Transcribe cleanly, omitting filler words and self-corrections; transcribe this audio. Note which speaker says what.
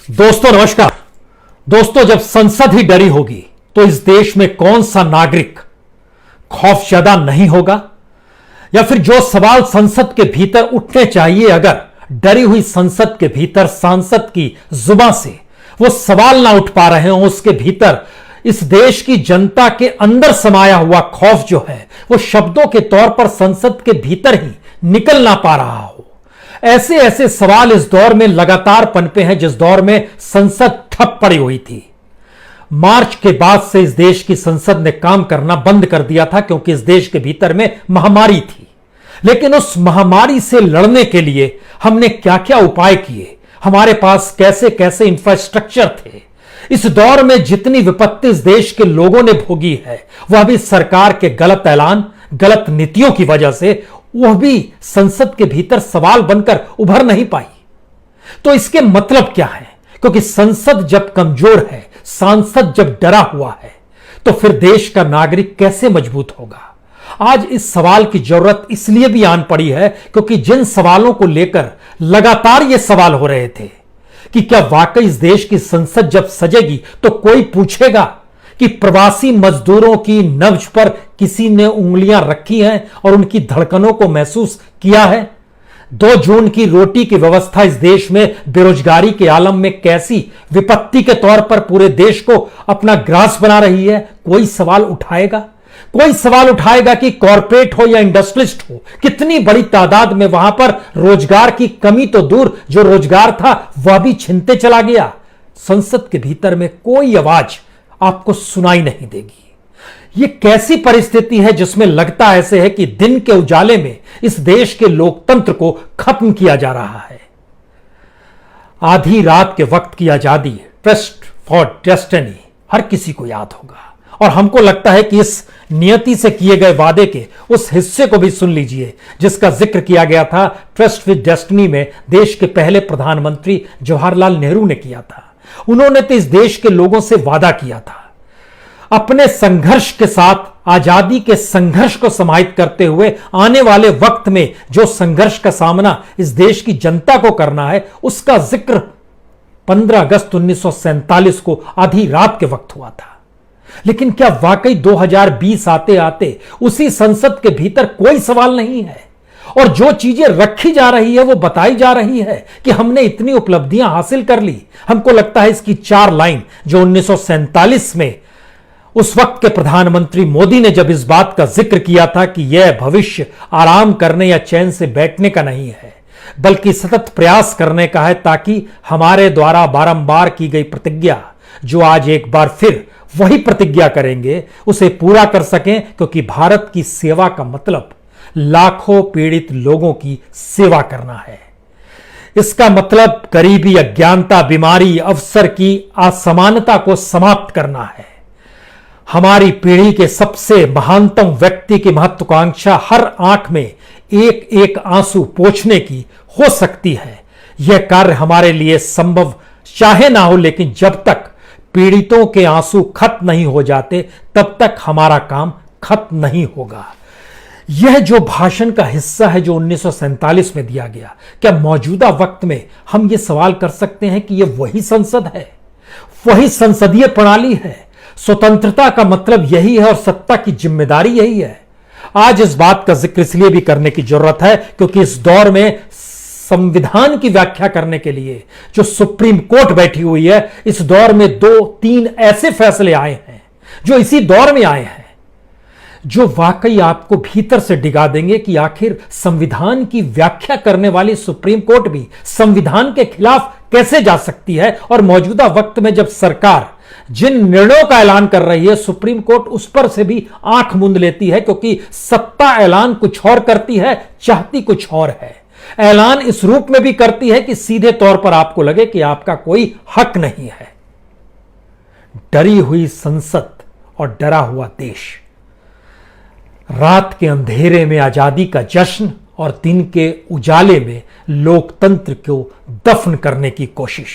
Speaker 1: दोस्तों नमस्कार। दोस्तों, जब संसद ही डरी होगी तो इस देश में कौन सा नागरिक खौफजदा नहीं होगा? या फिर जो सवाल संसद के भीतर उठने चाहिए, अगर डरी हुई संसद के भीतर सांसद की जुबान से वो सवाल ना उठ पा रहे हो, उसके भीतर इस देश की जनता के अंदर समाया हुआ खौफ जो है वो शब्दों के तौर पर संसद के भीतर ही निकल ना पा रहा हो, ऐसे ऐसे सवाल इस दौर में लगातार पनपे हैं जिस दौर में संसद ठप पड़ी हुई थी। मार्च के बाद से इस देश की संसद ने काम करना बंद कर दिया था क्योंकि इस देश के भीतर में महामारी थी। लेकिन उस महामारी से लड़ने के लिए हमने क्या क्या उपाय किए, हमारे पास कैसे कैसे इंफ्रास्ट्रक्चर थे। इस दौर में जितनी विपत्ति इस देश के लोगों ने भोगी है वह भी सरकार के गलत ऐलान, गलत नीतियों की वजह से वह भी संसद के भीतर सवाल बनकर उभर नहीं पाई। तो इसके मतलब क्या है? क्योंकि संसद जब कमजोर है, सांसद जब डरा हुआ है, तो फिर देश का नागरिक कैसे मजबूत होगा? आज इस सवाल की जरूरत इसलिए भी आन पड़ी है क्योंकि जिन सवालों को लेकर लगातार ये सवाल हो रहे थे कि क्या वाकई इस देश की संसद जब सजेगी तो कोई पूछेगा कि प्रवासी मजदूरों की नब्ज पर किसी ने उंगलियां रखी हैं और उनकी धड़कनों को महसूस किया है? 2 जून की रोटी की व्यवस्था इस देश में बेरोजगारी के आलम में कैसी विपत्ति के तौर पर पूरे देश को अपना ग्रास बना रही है? कोई सवाल उठाएगा? कोई सवाल उठाएगा कि कॉरपोरेट हो या इंडस्ट्रियलिस्ट हो, कितनी बड़ी तादाद में वहां पर रोजगार की कमी तो दूर, जो रोजगार था वह भी छिनते चला गया। संसद के भीतर में कोई आवाज आपको सुनाई नहीं देगी। यह कैसी परिस्थिति है जिसमें लगता ऐसे है कि दिन के उजाले में इस देश के लोकतंत्र को खत्म किया जा रहा है। आधी रात के वक्त की आजादी, ट्रस्ट फॉर डेस्टिनी, हर किसी को याद होगा और हमको लगता है कि इस नियति से किए गए वादे के उस हिस्से को भी सुन लीजिए जिसका जिक्र किया गया था ट्रस्ट विद डेस्टिनी में देश के पहले प्रधानमंत्री जवाहरलाल नेहरू ने किया था। उन्होंने तो इस देश के लोगों से वादा किया था, अपने संघर्ष के साथ आजादी के संघर्ष को समाहित करते हुए आने वाले वक्त में जो संघर्ष का सामना इस देश की जनता को करना है उसका जिक्र 15 अगस्त 1947 को आधी रात के वक्त हुआ था। लेकिन क्या वाकई 2020 आते आते उसी संसद के भीतर कोई सवाल नहीं है और जो चीजें रखी जा रही है वो बताई जा रही है कि हमने इतनी उपलब्धियां हासिल कर ली? हमको लगता है इसकी 4 लाइन जो 1947 में उस वक्त के प्रधानमंत्री मोदी ने जब इस बात का जिक्र किया था कि यह भविष्य आराम करने या चैन से बैठने का नहीं है बल्कि सतत प्रयास करने का है ताकि हमारे द्वारा बारंबार की गई प्रतिज्ञा जो आज एक बार फिर वही प्रतिज्ञा करेंगे उसे पूरा कर सकें, क्योंकि भारत की सेवा का मतलब लाखों पीड़ित लोगों की सेवा करना है। इसका मतलब गरीबी, अज्ञानता, बीमारी, अवसर की असमानता को समाप्त करना है। हमारी पीढ़ी के सबसे महानतम व्यक्ति की महत्वाकांक्षा हर आंख में एक एक आंसू पोंछने की हो सकती है। यह कार्य हमारे लिए संभव चाहे ना हो, लेकिन जब तक पीड़ितों के आंसू खत्म नहीं हो जाते तब तक हमारा काम खत्म नहीं होगा। यह जो भाषण का हिस्सा है जो 1947 में दिया गया, क्या मौजूदा वक्त में हम ये सवाल कर सकते हैं कि यह वही संसद है, वही संसदीय प्रणाली है? स्वतंत्रता का मतलब यही है और सत्ता की जिम्मेदारी यही है। आज इस बात का जिक्र इसलिए भी करने की जरूरत है क्योंकि इस दौर में संविधान की व्याख्या करने के लिए जो सुप्रीम कोर्ट बैठी हुई है, इस दौर में 2-3 ऐसे फैसले आए हैं जो इसी दौर में आए हैं जो वाकई आपको भीतर से डिगा देंगे कि आखिर संविधान की व्याख्या करने वाली सुप्रीम कोर्ट भी संविधान के खिलाफ कैसे जा सकती है। और मौजूदा वक्त में जब सरकार जिन निर्णयों का ऐलान कर रही है, सुप्रीम कोर्ट उस पर से भी आंख मूंद लेती है क्योंकि सत्ता ऐलान कुछ और करती है, चाहती कुछ और है। ऐलान इस रूप में भी करती है कि सीधे तौर पर आपको लगे कि आपका कोई हक नहीं है। डरी हुई संसद और डरा हुआ देश, रात के अंधेरे में आजादी का जश्न और दिन के उजाले में लोकतंत्र को दफन करने की कोशिश।